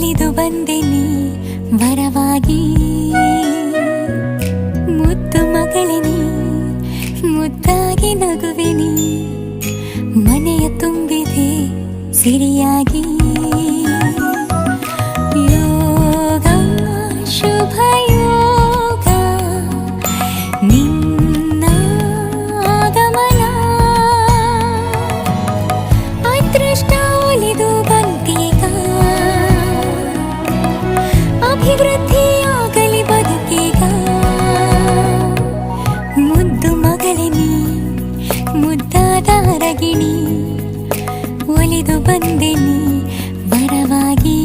ಒಲಿದು ಬಂದೆನಿ ವರವಾಗಿ. ಮುದ್ದು ಮಗಳಿನಿ, ಮುದ್ದಾಗಿ ನಗುವೆನಿ, ಮನೆಯ ತುಂಬಿದೆ ಸಿರಿಯಾಗಿ. ಯೋಗ ಶುಭ ಯೋಗ ನಿನ್ನ ಆಗಮನ, ಅದೃಷ್ಟ ಒಲಿದು ಬಂದೀಗ, ಅಭಿವೃದ್ಧಿಯಾಗಲಿ ಬದುಕೀಗ. ಮುದ್ದು ಮಗಳಿನಿ, ಮುದ್ದಾದ ಅರಗಿಣಿ, ಒಲಿದು ಬಂದೆನಿ ವರವಾಗಿ.